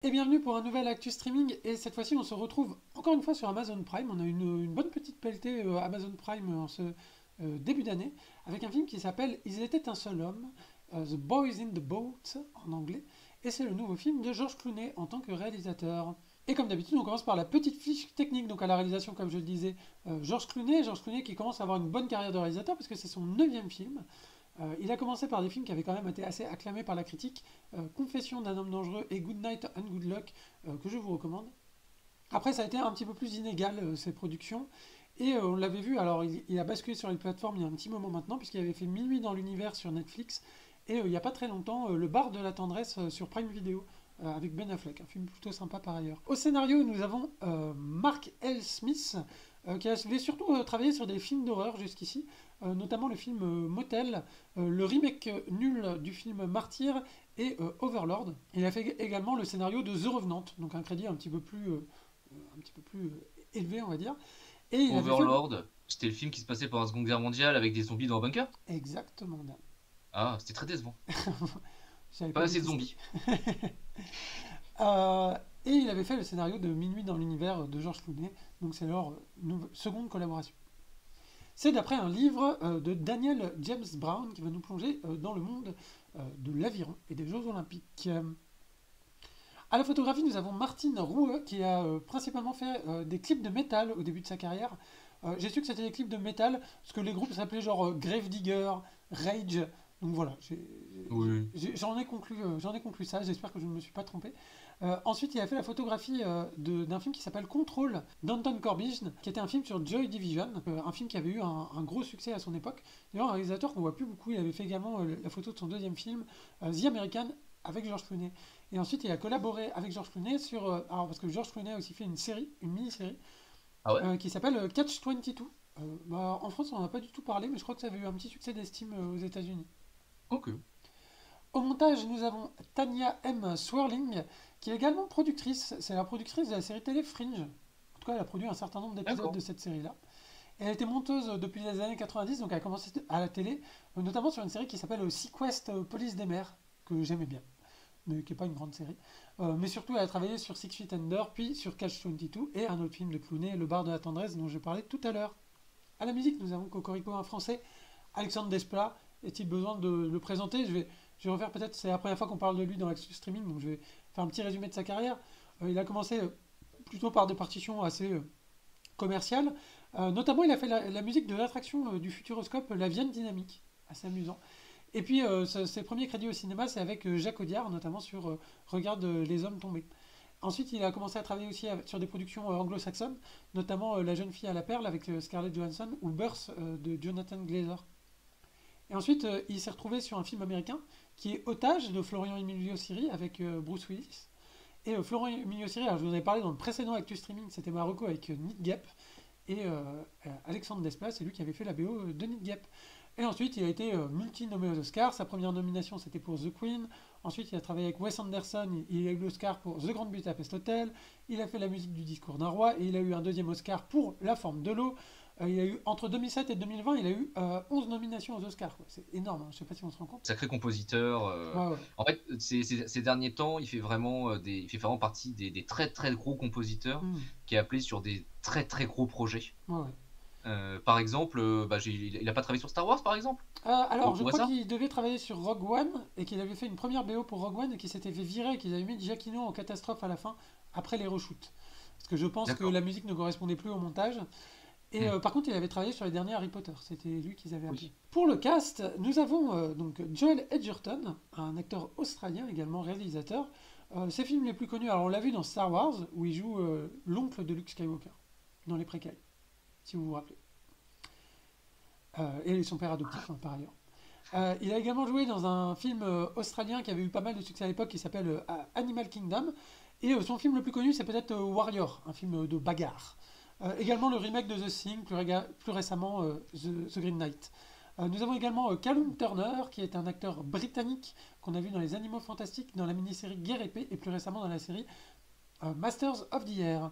Et bienvenue pour un nouvel Actu Streaming. Et cette fois-ci, on se retrouve encore une fois sur Amazon Prime. On a une bonne petite pelletée Amazon Prime en ce début d'année avec un film qui s'appelle Ils étaient un seul homme, The Boys in the Boat en anglais. Et c'est le nouveau film de George Clooney en tant que réalisateur. Et comme d'habitude, on commence par la petite fiche technique. Donc à la réalisation, comme je le disais, George Clooney. George Clooney qui commence à avoir une bonne carrière de réalisateur parce que c'est son neuvième film. Il a commencé par des films qui avaient quand même été assez acclamés par la critique, Confession d'un homme dangereux et Good Night and Good Luck, que je vous recommande. Après, ça a été un petit peu plus inégal, ces productions, et on l'avait vu, alors il a basculé sur les plateformes il y a un petit moment maintenant, puisqu'il avait fait Minuit dans l'univers sur Netflix, et il n'y a pas très longtemps, Le bar de la tendresse sur Prime Video, avec Ben Affleck, un film plutôt sympa par ailleurs. Au scénario, nous avons Mark L. Smith, qui avait surtout travaillé sur des films d'horreur jusqu'ici, notamment le film Motel, le remake nul du film Martyr et Overlord. Il a fait également le scénario de The Revenant, donc un crédit un petit peu plus élevé, on va dire. Et il avait fait... Overlord, c'était le film qui se passait pendant la Seconde Guerre mondiale avec des zombies dans un bunker? Exactement, Dan. Ah, c'était très décevant. J'avais Pas pas assez de détesté. zombies. Euh, et il avait fait le scénario de Minuit dans l'univers de George Clooney, donc c'est leur seconde collaboration. C'est d'après un livre de Daniel James Brown qui va nous plonger dans le monde de l'aviron et des Jeux Olympiques. À la photographie, nous avons Martine Roueux qui a principalement fait des clips de métal au début de sa carrière. J'ai su que c'était des clips de métal parce que les groupes s'appelaient genre Gravedigger, Rage. Donc voilà, Oui. j'en ai conclu ça, j'espère que je ne me suis pas trompé. Ensuite, il a fait la photographie d'un film qui s'appelle Control d'Anton Corbijn, qui était un film sur Joy Division, un film qui avait eu un gros succès à son époque. D'ailleurs, un réalisateur qu'on voit plus beaucoup, il avait fait également la photo de son deuxième film, The American, avec George Clooney. Et ensuite, il a collaboré avec George Clooney sur. Alors, parce que George Clooney a aussi fait une série, une mini-série, Ah ouais? qui s'appelle Catch 22. En France, on n'en a pas du tout parlé, mais je crois que ça avait eu un petit succès d'estime aux États-Unis. Ok. Au montage, nous avons Tanya M. Swerling, qui est également productrice. C'est la productrice de la série télé Fringe. En tout cas, elle a produit un certain nombre d'épisodes de D'accord. cette série-là. Et elle était monteuse depuis les années 90, donc elle a commencé à la télé, notamment sur une série qui s'appelle Sequest Police des mers, que j'aimais bien, mais qui n'est pas une grande série. Mais surtout, elle a travaillé sur Six Feet Under, puis sur Catch 22, et un autre film de Clooney, Le bar de la tendresse, dont je parlais tout à l'heure. À la musique, nous avons Cocorico, un français, Alexandre Desplat. Est-il besoin de le présenter? Je vais refaire peut-être, c'est la première fois qu'on parle de lui dans l'Axu Streaming, donc je vais faire un petit résumé de sa carrière. Il a commencé plutôt par des partitions assez commerciales. Notamment, il a fait la musique de l'attraction du Futuroscope, La Vienne Dynamique. Assez amusant. Et puis, ses premiers crédits au cinéma, c'est avec Jacques Audiard, notamment sur Regarde les hommes tombés. Ensuite, il a commencé à travailler aussi sur des productions anglo-saxonnes, notamment La jeune fille à la perle avec Scarlett Johansson ou Birth de Jonathan Glazer. Et ensuite, il s'est retrouvé sur un film américain qui est Otage de Florian Emilio Siri avec Bruce Willis. Et Florian Emilio Siri, alors je vous en avais parlé dans le précédent Actu Streaming, c'était Marocco avec Need Gap. Et Alexandre Desplat, c'est lui qui avait fait la BO de Need Gap. Et ensuite, il a été multi-nommé aux Oscars. Sa première nomination, c'était pour The Queen. Ensuite, il a travaillé avec Wes Anderson. Il a eu l'Oscar pour The Grand Budapest Hotel. Il a fait la musique du Discours d'un roi. Et il a eu un deuxième Oscar pour La forme de l'eau. Il a eu, entre 2007 et 2020, il a eu 11 nominations aux Oscars, quoi. C'est énorme, hein. Je ne sais pas si on se rend compte. Sacré compositeur. Ouais, ouais. En fait, ces derniers temps, il fait vraiment partie des très très gros compositeurs Hmm. qui est appelé sur des très très gros projets. Ouais, ouais. Par exemple, il a pas travaillé sur Star Wars, par exemple? Alors, je Ou crois ça? qu'il devait travailler sur Rogue One et qu'il avait fait une première BO pour Rogue One et qu'il s'était fait virer et qu'ils avaient mis Giacchino en catastrophe à la fin après les reshoots. Parce que je pense que D'accord. la musique ne correspondait plus au montage. Et Hmm. par contre, il avait travaillé sur les derniers Harry Potter. C'était lui qu'ils avaient appelé. Oui. Pour le cast, nous avons donc Joel Edgerton, un acteur australien également réalisateur. Ses films les plus connus, alors on l'a vu dans Star Wars où il joue l'oncle de Luke Skywalker dans les préquels, si vous vous rappelez. Et son père adoptif, hein, par ailleurs. Il a également joué dans un film australien qui avait eu pas mal de succès à l'époque qui s'appelle Animal Kingdom. Et son film le plus connu, c'est peut-être Warrior, un film de bagarre. Également le remake de The Thing, plus récemment The Green Knight. Nous avons également Callum Turner, qui est un acteur britannique qu'on a vu dans Les Animaux Fantastiques, dans la mini-série Guerre épée, et plus récemment dans la série Masters of the Air.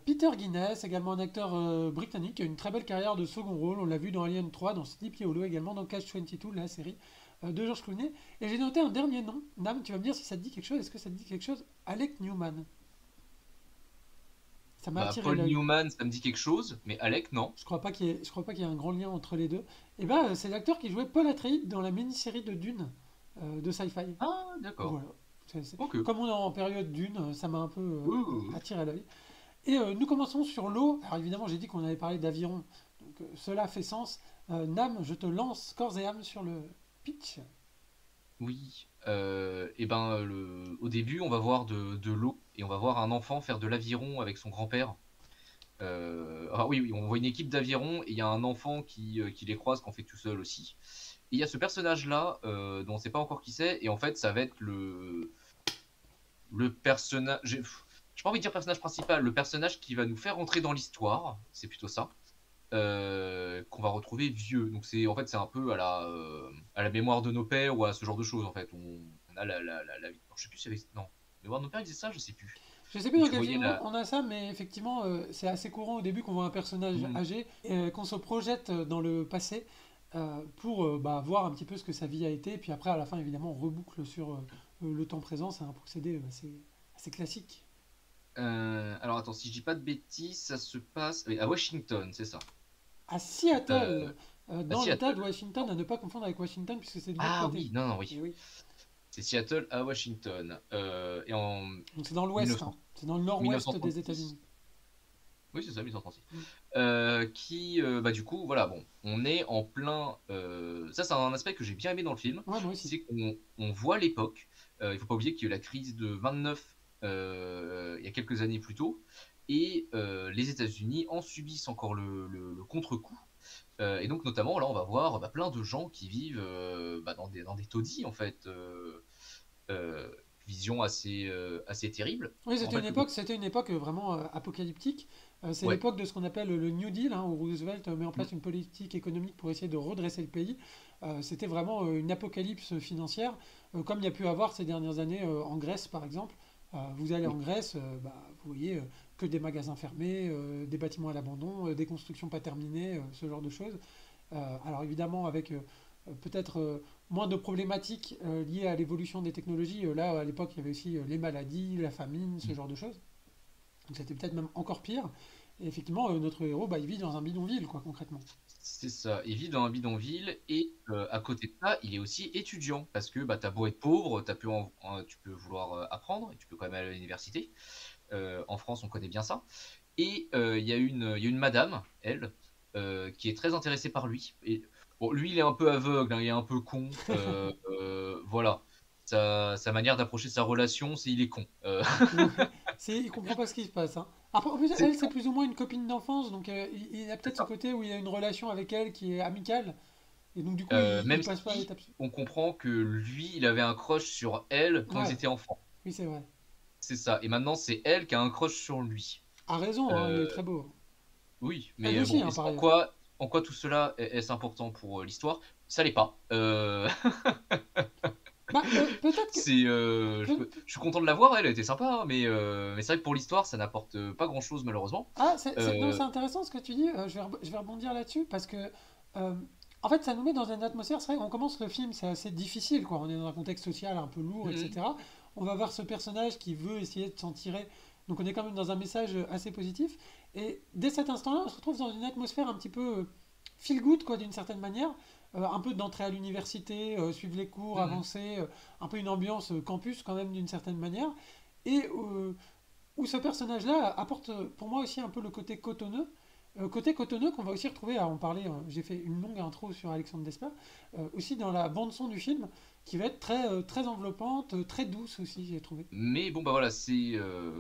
Peter Guinness, également un acteur britannique, qui a une très belle carrière de second rôle. On l'a vu dans Alien 3, dans Sleepy Hollow, également dans Catch 22, la série de George Clooney. Et j'ai noté un dernier nom. Nam, tu vas me dire si ça te dit quelque chose. Est-ce que ça te dit quelque chose? Alec Newman. Ça m'a Bah, attiré Paul l'œil. Newman, ça me dit quelque chose, mais Alec, non. Je crois pas qu'il y ait un grand lien entre les deux. Et ben, c'est l'acteur qui jouait Paul Atreides dans la mini-série de Dune de Sci-Fi. Ah, d'accord. Voilà. Ok. Comme on est en période Dune, ça m'a un peu Oui, oui, oui. attiré l'œil. Et nous commençons sur l'eau. Alors évidemment, j'ai dit qu'on avait parlé d'aviron, donc cela fait sens. Nam, je te lance corps et âme sur le pitch. Oui. Et ben, au début, on va voir de l'eau et on va voir un enfant faire de l'aviron avec son grand-père. Oui, oui, on voit une équipe d'aviron et il y a un enfant qui les croise, qu'on fait tout seul aussi. Et il y a ce personnage-là dont on ne sait pas encore qui c'est, et en fait, ça va être le personnage. J'ai pas envie de dire personnage principal, le personnage qui va nous faire entrer dans l'histoire, c'est plutôt ça, qu'on va retrouver vieux. Donc c'est en fait c'est un peu à la mémoire de nos pères ou à ce genre de choses en fait. On a la vie. Je sais plus si avait... non, mémoire de nos pères ils disaient ça, je sais plus. Je sais plus Où dans tu quel voyais film la. on a ça, mais effectivement, c'est assez courant au début qu'on voit un personnage Hmm. âgé et qu'on se projette dans le passé pour voir un petit peu ce que sa vie a été. Et puis après, à la fin, évidemment, on reboucle sur le temps présent. C'est un procédé assez classique. Alors attends, si je dis pas de bêtises, ça se passe oui, à Washington, c'est ça. À Euh, Seattle, à dans l'État de Seattle. Washington, à ne pas confondre avec Washington, puisque c'est de l'autre Ah côté. oui, non, non, oui. Et oui. C'est Seattle à Washington. Et en Donc c'est dans l'ouest, 1900, hein. C'est dans le nord-ouest des 1936. États-Unis. Oui, c'est ça, 1936. Mm. Bah, du coup, voilà, bon, on est en plein. Ça, c'est un aspect que j'ai bien aimé dans le film. Ouais, moi aussi. C'est qu'on voit l'époque. Il faut pas oublier qu'il y a eu la crise de 29 il y a quelques années plus tôt. Et les États-Unis en subissent encore le contre-coup. Et donc, notamment, là, on va voir plein de gens qui vivent dans des taudis, en fait. Euh, Vision assez terrible. Oui, En fait, c'était une époque vraiment apocalyptique. C'est ouais. l'époque de ce qu'on appelle le New Deal, hein, où Roosevelt met en Mm, place une politique économique pour essayer de redresser le pays. C'était vraiment une apocalypse financière, comme il y a pu avoir ces dernières années en Grèce, par exemple. Vous allez en oui. Grèce, vous voyez que des magasins fermés, des bâtiments à l'abandon, des constructions pas terminées, ce genre de choses. Alors évidemment, avec peut-être moins de problématiques liées à l'évolution des technologies. Là, à l'époque, il y avait aussi les maladies, la famine, ce Mm. genre de choses. Donc c'était peut-être même encore pire. Et effectivement, notre héros, il vit dans un bidonville, quoi, concrètement. C'est ça, il vit dans un bidonville et à côté de ça, il est aussi étudiant parce que t'as beau être pauvre, tu peux vouloir apprendre et tu peux quand même aller à l'université. En France, on connaît bien ça. Et il y a une madame, elle, qui est très intéressée par lui. Et bon, lui, il est un peu aveugle, hein, il est un peu con. Voilà. Sa manière d'approcher sa relation, c'est il est con. Ouais, il comprend pas ce qui se passe, hein. Après, en plus, C'est elle, c'est plus ou moins une copine d'enfance, donc il a c'est peut-être ce ça. côté où il a une relation avec elle qui est amicale, et donc du coup, il Même passe pas à si l'étape. on comprend que lui, il avait un crush sur elle quand ils Ouais, étaient enfants. oui, c'est vrai. C'est ça. Et maintenant, c'est elle qui a un crush sur lui. A raison, hein, il est Euh, très beau. oui, Elle mais aussi, bon, hein, par ailleurs. en quoi tout cela est important pour l'histoire? Ça l'est pas. Peut-être que. peut- Je suis content de la voir, elle était sympa, hein, mais c'est vrai que pour l'histoire, ça n'apporte pas grand-chose malheureusement. Ah, non, Euh, c'est intéressant ce que tu dis. Je vais rebondir là-dessus parce que, euh, en fait, ça nous met dans une atmosphère. C'est vrai, on commence le film, c'est assez difficile, quoi. On est dans un contexte social un peu lourd, mhm, etc. On va voir ce personnage qui veut essayer de s'en tirer. Donc, on est quand même dans un message assez positif. Et dès cet instant-là, on se retrouve dans une atmosphère un petit peu feel good, quoi, d'une certaine manière. Un peu d'entrée à l'université, suivre les cours, mhm. avancer, un peu une ambiance campus quand même d'une certaine manière. Et où ce personnage-là apporte pour moi aussi un peu le côté cotonneux qu'on va aussi retrouver, à en parler, j'ai fait une longue intro sur Alexandre Desplat, aussi dans la bande-son du film, qui va être très enveloppante, très douce aussi, j'ai trouvé. Mais bon, bah voilà, c'est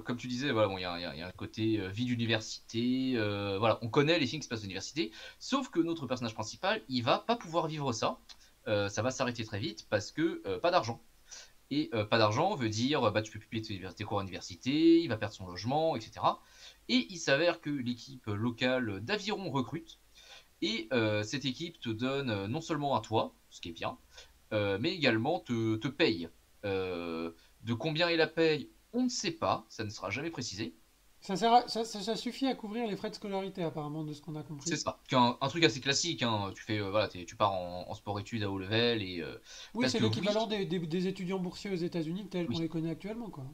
comme tu disais, voilà, bon, il y a un côté vie d'université, voilà, on connaît les films qui se passent à l'université, sauf que notre personnage principal, il va pas pouvoir vivre ça. Ça va s'arrêter très vite parce que pas d'argent. Et pas d'argent veut dire tu peux plus payer tes cours à l'université, il va perdre son logement, etc. Et il s'avère que l'équipe locale d'aviron recrute. Et cette équipe te donne non seulement un toit, ce qui est bien, mais également te paye. Euh, de combien est la paye, on ne sait pas, ça ne sera jamais précisé. Ça suffit à couvrir les frais de scolarité, apparemment, de ce qu'on a C'est compris. ça. Un truc assez classique, hein. Tu fais, voilà, tu pars en sport-études à haut level et Oui, parce c'est que oui, l'équivalent des étudiants boursiers aux États-Unis tels qu'on oui, les connaît actuellement, quoi.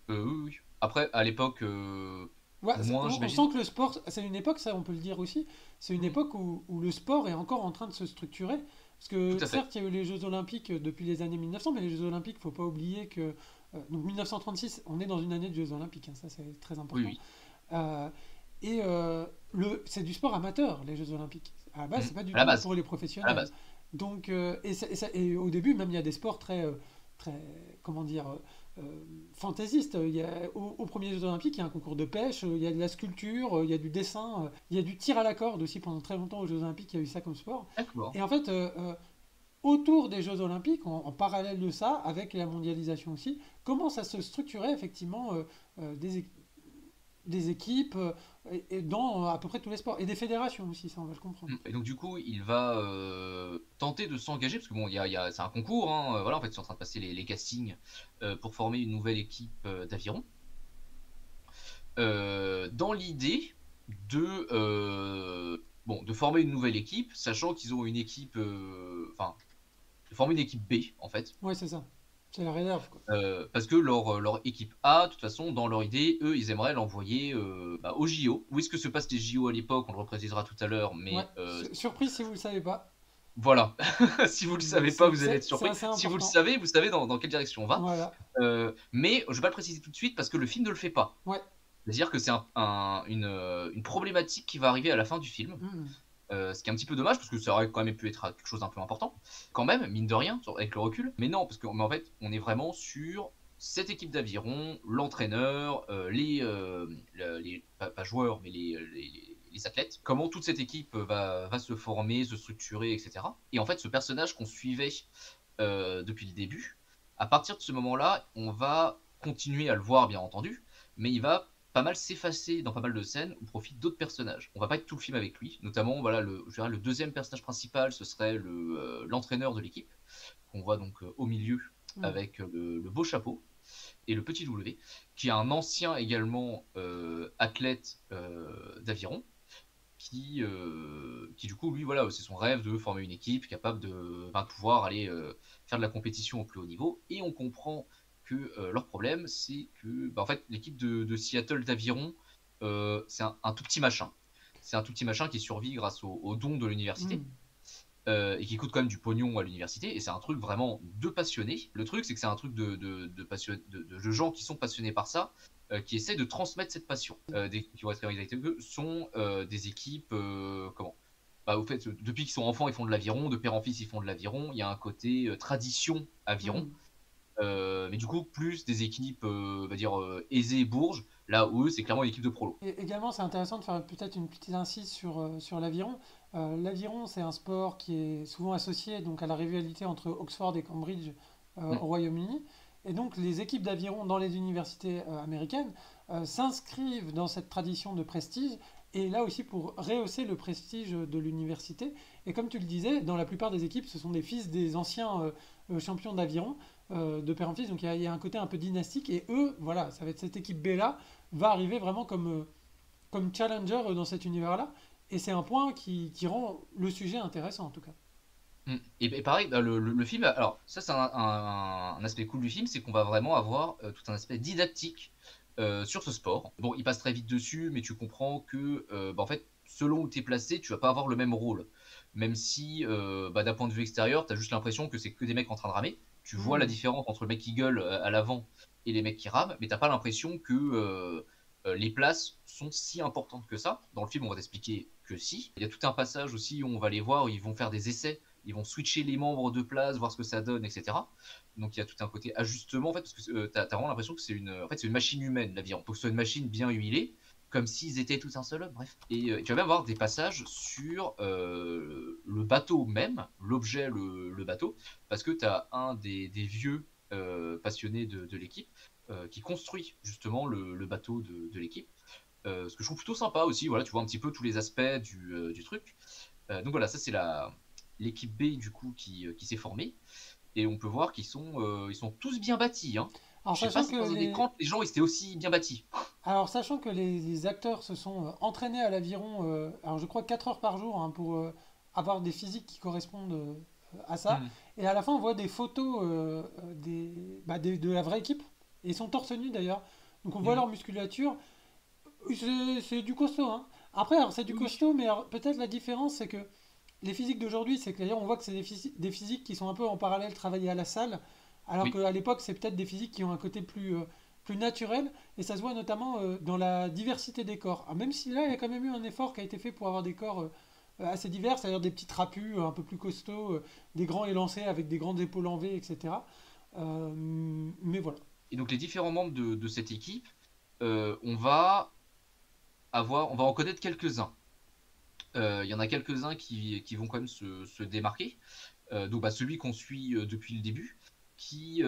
oui, oui. Après, à l'époque, Ouais, moins, on j'imagine. sent que le sport, c'est une époque, ça on peut le dire aussi, c'est une Mm, époque où le sport est encore en train de se structurer. Parce tout que à fait. certes, il y a eu les Jeux Olympiques depuis les années 1900, mais les Jeux Olympiques, faut pas oublier que. Donc 1936, on est dans une année de Jeux Olympiques, hein, ça c'est très Oui, important. oui. Euh, c'est du sport amateur, les Jeux Olympiques. À la base, Mm. c'est pas du À la tout base. pour les À la professionnels. base. Donc, et au début, même, il y a des sports très comment dire, fantaisistes. Au premier Jeux Olympiques, il y a un concours de pêche, il y a de la sculpture, il y a du dessin, il y a du tir à la corde aussi. Pendant très longtemps, aux Jeux Olympiques, il y a eu ça comme sport. D'accord. Et en fait, autour des Jeux Olympiques, en parallèle de ça, avec la mondialisation aussi, commence à se structurer effectivement des équipes et dans à peu près tous les sports. Et des fédérations aussi, ça on va le comprendre. Mm. Et donc du coup, il va tenter de s'engager, parce que bon, c'est un concours, hein, voilà, en fait, ils sont en train de passer les castings pour former une nouvelle équipe d'aviron. Dans l'idée de former une nouvelle équipe, sachant qu'ils ont une équipe, enfin, de former une équipe B, en fait. Ouais, c'est ça. C'est la réserve, quoi. Parce que leur équipe A, de toute façon, dans leur idée, eux, ils aimeraient l'envoyer au JO. Où est-ce que se passent les JO à l'époque? On le reprécisera tout à l'heure, Ouais. mais Surprise si vous le savez pas. voilà. Si vous le Mais savez pas, vous allez être c'est surpris. assez Si vous le important. savez, vous savez dans quelle direction on va. Voilà. Mais je vais pas le préciser tout de suite parce que le film ne le fait pas. Ouais. C'est-à-dire que c'est une problématique qui va arriver à la fin du film. Mhm. Ce qui est un petit peu dommage parce que ça aurait quand même pu être quelque chose d'un peu important, quand même, mine de rien, avec le recul. Mais non, parce qu'en fait, on est vraiment sur cette équipe d'aviron, l'entraîneur, pas joueurs, mais les athlètes, comment toute cette équipe va se former, se structurer, etc. Et en fait, ce personnage qu'on suivait depuis le début, à partir de ce moment-là, on va continuer à le voir, bien entendu, mais il va pas mal s'effacer dans pas mal de scènes au profit d'autres personnages. On va pas être tout le film avec lui, notamment voilà je dirais, le deuxième personnage principal, ce serait l'entraîneur de l'équipe, qu'on voit donc au milieu Mhm. avec le beau chapeau et le petit W, qui est un ancien également athlète d'aviron, qui du coup lui voilà c'est son rêve de former une équipe capable de pouvoir aller faire de la compétition au plus haut niveau. Et on comprend que leur problème c'est que en fait l'équipe de Seattle d'aviron c'est un tout petit machin, c'est un tout petit machin qui survit grâce aux dons de l'université Mhm. et qui coûte quand même du pognon à l'université. Et c'est un truc vraiment de passionnés. Le truc, c'est que c'est un truc de gens qui sont passionnés par ça, qui essaient de transmettre cette passion. Qui vont être réalisés avec eux, sont des équipes, comment bah, au fait, depuis qu'ils sont enfants, ils font de l'aviron, de père en fils, ils font de l'aviron. Il y a un côté tradition aviron. Mhm. Mais du coup, plus des équipes, on va dire, aisées bourges, là où eux, c'est clairement une équipe de prolo. Et également, c'est intéressant de faire peut-être une petite incise sur l'aviron. L'aviron, c'est un sport qui est souvent associé donc, à la rivalité entre Oxford et Cambridge Mm. au Royaume-Uni. Et donc, les équipes d'aviron dans les universités américaines s'inscrivent dans cette tradition de prestige. Et là aussi, pour rehausser le prestige de l'université. Et comme tu le disais, dans la plupart des équipes, ce sont des fils des anciens champions d'aviron, de père en fils. Donc, il y a un côté un peu dynastique. Et eux, voilà, ça va être cette équipe B-là va arriver vraiment comme challenger dans cet univers-là. Et c'est un point qui rend le sujet intéressant en tout cas. Mm. Et pareil, bah, le film, alors ça c'est un aspect cool du film, c'est qu'on va vraiment avoir tout un aspect didactique sur ce sport. Bon, il passe très vite dessus, mais tu comprends que en fait, selon où tu es placé, tu vas pas avoir le même rôle. Même si d'un point de vue extérieur, tu as juste l'impression que c'est que des mecs en train de ramer. Tu vois la Hmm. différence entre le mec qui gueule à l'avant et les mecs qui rament, mais t'as pas l'impression que les places sont si importantes que ça. Dans le film, on va t'expliquer que si. Il y a tout un passage aussi où on va les voir, où ils vont faire des essais, ils vont switcher les membres de place, voir ce que ça donne, etc. Donc il y a tout un côté ajustement en fait, parce que t'as vraiment l'impression que c'est une machine humaine l'aviron. Faut que ce soit une machine bien huilée, comme s'ils étaient tous un seul homme. Bref. Et tu vas même avoir des passages sur le bateau même, l'objet, le bateau, parce que t'as un des vieux passionnés de l'équipe qui construit justement le bateau de l'équipe. Ce que je trouve plutôt sympa aussi. Voilà, tu vois un petit peu tous les aspects du truc. Donc voilà, ça c'est l'équipe B du coup qui s'est formée et on peut voir qu'ils sont tous bien bâtis. Hein. Alors Je sais pas sachant si que dans un écran les gens ils étaient aussi bien bâtis. Alors, sachant que les acteurs se sont entraînés à l'aviron, alors je crois 4 heures par jour hein, pour avoir des physiques qui correspondent à ça. Hmm. Et à la fin, on voit des photos de la vraie équipe. Et ils sont torse nu d'ailleurs. Donc on voit Hmm. leur musculature. C'est du costaud, hein. Après, alors, c'est du Oui. costaud, mais alors, peut-être la différence, c'est que les physiques d'aujourd'hui, c'est que d'ailleurs, on voit que c'est des physiques qui sont un peu en parallèle travaillés à la salle, alors Oui. qu'à l'époque, c'est peut-être des physiques qui ont un côté plus naturel, et ça se voit notamment dans la diversité des corps. Alors, même si là, il y a quand même eu un effort qui a été fait pour avoir des corps assez divers, c'est-à-dire des petits trapus un peu plus costauds, des grands élancés avec des grandes épaules en V, etc. Mais voilà. Et donc les différents membres de cette équipe, on va en connaître quelques-uns. Il y en a quelques-uns qui vont quand même se démarquer. Donc bah, celui qu'on suit depuis le début, c'est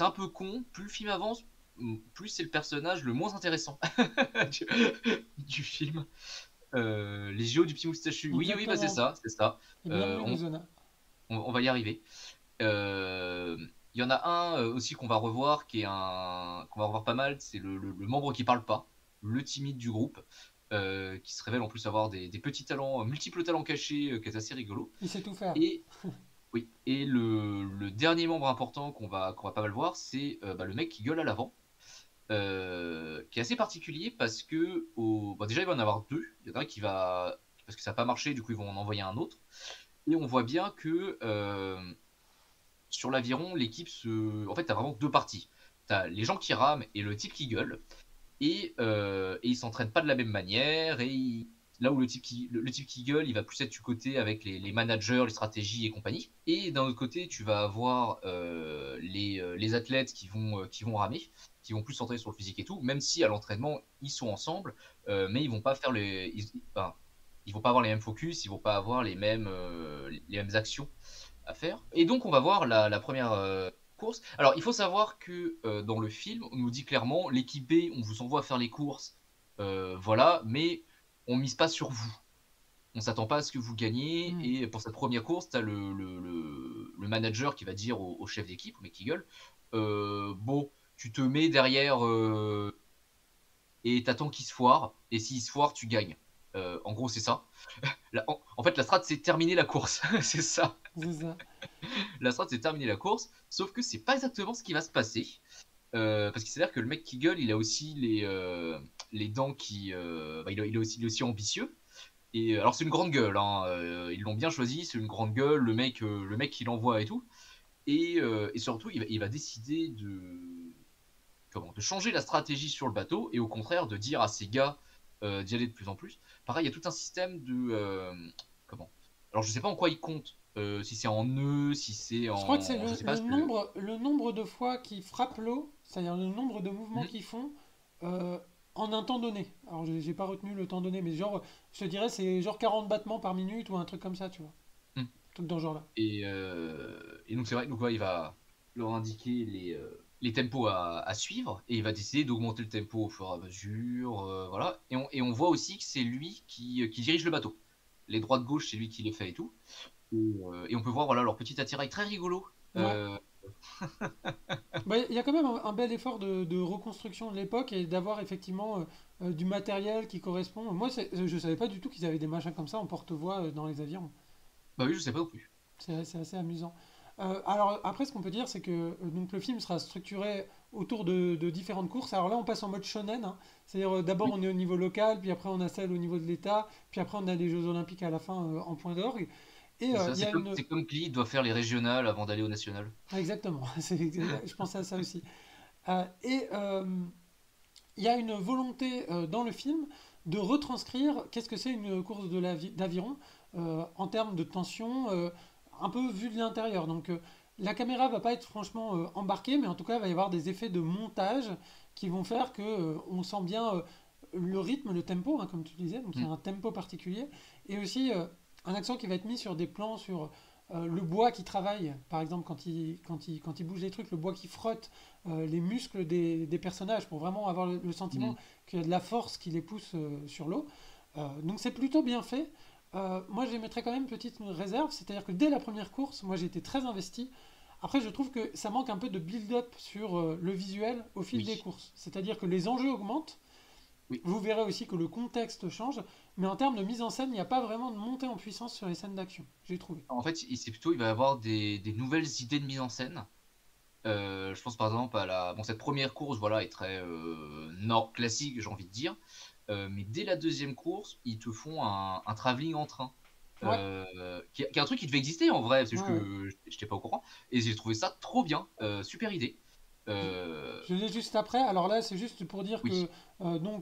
un peu con, plus le film avance, plus c'est le personnage le moins intéressant du, du film. Les JO du petit moustachu. Oui, oui, bah c'est Exactement. ça, c'est ça. Et Euh, bienvenue aux on, zonas. on va y arriver. Euh, Il y en a un aussi qu'on va revoir, qu'on va revoir pas mal, c'est le membre qui parle pas, le timide du groupe, qui se révèle en plus avoir des petits talents, multiples talents cachés, qui est assez rigolo. Il sait tout faire. Et oui, et le dernier membre important qu'on va pas mal voir, c'est bah, le mec qui gueule à l'avant, qui est assez particulier parce que bon, déjà il va en avoir deux. Il y en a un qui va parce que ça n'a pas marché, du coup ils vont en envoyer un autre. Et on voit bien que sur l'aviron, en fait, t'as vraiment deux parties. T'as les gens qui rament et le type qui gueule. Et ils s'entraînent pas de la même manière. Là où le type qui gueule, il va plus être du côté avec les managers, les stratégies et compagnie. Et d'un autre côté, tu vas avoir les athlètes qui vont ramer, qui vont plus s'entraîner sur le physique et tout, même si à l'entraînement, ils sont ensemble, mais ils vont pas faire enfin, ils vont pas avoir les mêmes focus, ils vont pas avoir les mêmes actions à faire. Et donc, on va voir la première course. Alors, il faut savoir que dans le film, on nous dit clairement l'équipe B, on vous envoie faire les courses, voilà, mais on mise pas sur vous. On s'attend pas à ce que vous gagnez. Hmm. Et pour cette première course, tu as le manager qui va dire au chef d'équipe, au mec qui gueule, bon, tu te mets derrière et t'attends qu'il se foire. Et s'il se foire, tu gagnes. En gros, c'est ça. En fait, la strat, c'est terminer la course. C'est ça. C'est ça. La strat, c'est terminer la course, sauf que c'est pas exactement ce qui va se passer. Parce qu'il s'avère que le mec qui gueule, il a aussi les dents bah, il est aussi ambitieux. Et alors, c'est une grande gueule, hein, ils l'ont bien choisi, c'est une grande gueule, le mec qui l'envoie et tout. Et surtout, il va décider de changer la stratégie sur le bateau et au contraire de dire à ses gars d'y aller de plus en plus. Pareil, il y a tout un système de. Comment Alors, je sais pas en quoi il compte. Si c'est en nœuds, si c'est Je crois que c'est en. Je sais pas. le nombre de fois qu'ils frappent l'eau, c'est-à-dire le nombre de mouvements Mhm. qu'ils font euh, en un temps donné. Alors, j'ai pas retenu le temps donné, mais genre, je te dirais, c'est genre 40 battements par minute ou un truc comme ça, tu vois. Mhm. Un truc dans ce genre-là. Et donc, c'est vrai, donc, ouais, il va leur indiquer les tempos à suivre et il va décider d'augmenter le tempo au fur et à mesure. Voilà. Et on voit aussi que c'est lui qui dirige le bateau. Les droites-gauche, c'est lui qui les fait et tout. Et on peut voir voilà, leur petit attirail très rigolo. Ouais. Euh, Bah, il y a quand même un bel effort de reconstruction de l'époque et d'avoir effectivement du matériel qui correspond. Moi, je savais pas du tout qu'ils avaient des machins comme ça en porte-voix dans les avions. Bah oui, je sais pas non plus. C'est assez amusant. Alors après, ce qu'on peut dire, c'est que donc le film sera structuré autour de différentes courses. Alors là, on passe en mode shonen, hein. C'est-à-dire d'abord Oui, on est au niveau local, puis après on a celle au niveau de l'État, puis après on a les Jeux Olympiques à la fin en point d'orgue. Et c'est ça. il y C'est a comme, une... c'est comme Glee doit faire les régionales avant d'aller au national. Ah, exactement, je pensais à ça aussi. Et il y a une volonté dans le film de retranscrire qu'est-ce que c'est une course d'aviron en termes de tension, un peu vue de l'intérieur. Donc la caméra va pas être franchement embarquée, mais en tout cas il va y avoir des effets de montage qui vont faire que on sent bien le rythme, le tempo, hein, comme tu disais. Donc il y Mm. a un tempo particulier et aussi un accent qui va être mis sur des plans sur le bois qui travaille, par exemple quand il bouge les trucs, le bois qui frotte, les muscles des personnages pour vraiment avoir le sentiment Mm. qu'il y a de la force qui les pousse sur l'eau. Donc c'est plutôt bien fait. Moi j'émettrais quand même une petite réserve, c'est-à-dire que dès la première course, moi j'ai été très investi. Après, je trouve que ça manque un peu de build-up sur le visuel au fil des Oui, courses. C'est-à-dire que les enjeux augmentent, oui. vous verrez aussi que le contexte change, mais en termes de mise en scène, il n'y a pas vraiment de montée en puissance sur les scènes d'action, j'ai trouvé. En fait, c'est plutôt, il va y avoir des nouvelles idées de mise en scène. Je pense par exemple à la. Bon, cette première course, voilà, est très nord classique, j'ai envie de dire. Mais dès la deuxième course, ils te font un travelling en train. Ouais, Qui est un truc qui devait exister en vrai, c'est ouais, juste ouais. que j'étais pas au courant. Et j'ai trouvé ça trop bien, super idée. Je, Euh, je l'ai juste après. Alors là, c'est juste pour dire oui.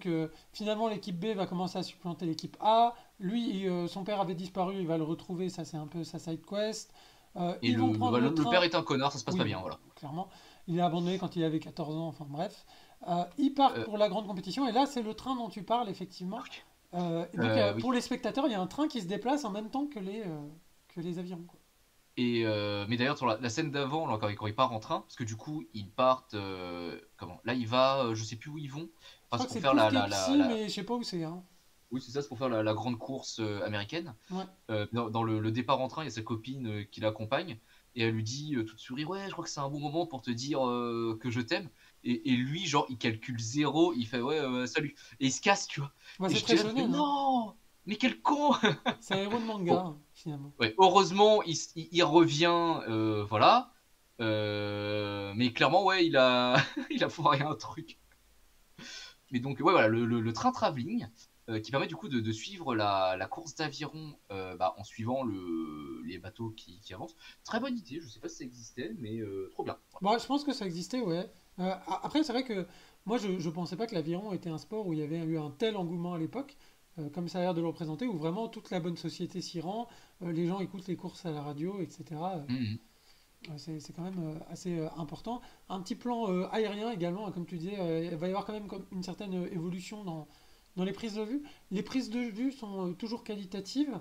que finalement l'équipe B va commencer à supplanter l'équipe A. Lui, son père avait disparu, il va le retrouver. Ça, c'est un peu sa side quest. Et Ils vont prendre le le père train. est un connard, ça se passe pas Oui, bien, voilà. clairement. Il est abandonné quand il avait 14 ans. Enfin bref. Ils partent Euh, pour la grande compétition. Et là, c'est le train dont tu parles effectivement. ok. Et donc Oui. pour les spectateurs, il y a un train qui se déplace en même temps que les avions, quoi. Et mais d'ailleurs, sur la scène d'avant, là, quand il part en train, parce que du coup, ils partent. Comment? Là, il va. Je sais plus où ils vont. Je Enfin, crois c'est que pour c'est faire Poughkeepsie, mais je sais pas où c'est, hein. Oui, c'est ça, c'est pour faire la grande course américaine. Ouais. Dans le départ en train, il y a sa copine qui l'accompagne. Et elle lui dit, toute sourire, ouais, je crois que c'est un bon moment pour te dire que je t'aime. Et lui, genre, il calcule zéro, il fait, ouais, salut. Et il se casse, tu vois. Bah, Et c'est très j'étais là, mais shonen, hein. non! Mais quel con! C'est un héros de manga, Bon, hein, finalement. ouais, heureusement, il revient, voilà. Mais clairement, ouais, il a foiré un truc. Mais donc, ouais, voilà, le train travelling qui permet du coup de suivre la course d'aviron bah, en suivant les bateaux qui avancent. Très bonne idée, je sais pas si ça existait, mais trop bien. Voilà. Bon, je pense que ça existait, ouais. Après, c'est vrai que moi, je pensais pas que l'aviron était un sport où il y avait eu un tel engouement à l'époque, comme ça a l'air de le représenter, où vraiment toute la bonne société s'y rend, les gens écoutent les courses à la radio, etc. Mhm. C'est quand même assez important. Un petit plan aérien également, hein, comme tu disais, il va y avoir quand même comme une certaine évolution dans les prises de vue. Les prises de vue sont toujours qualitatives.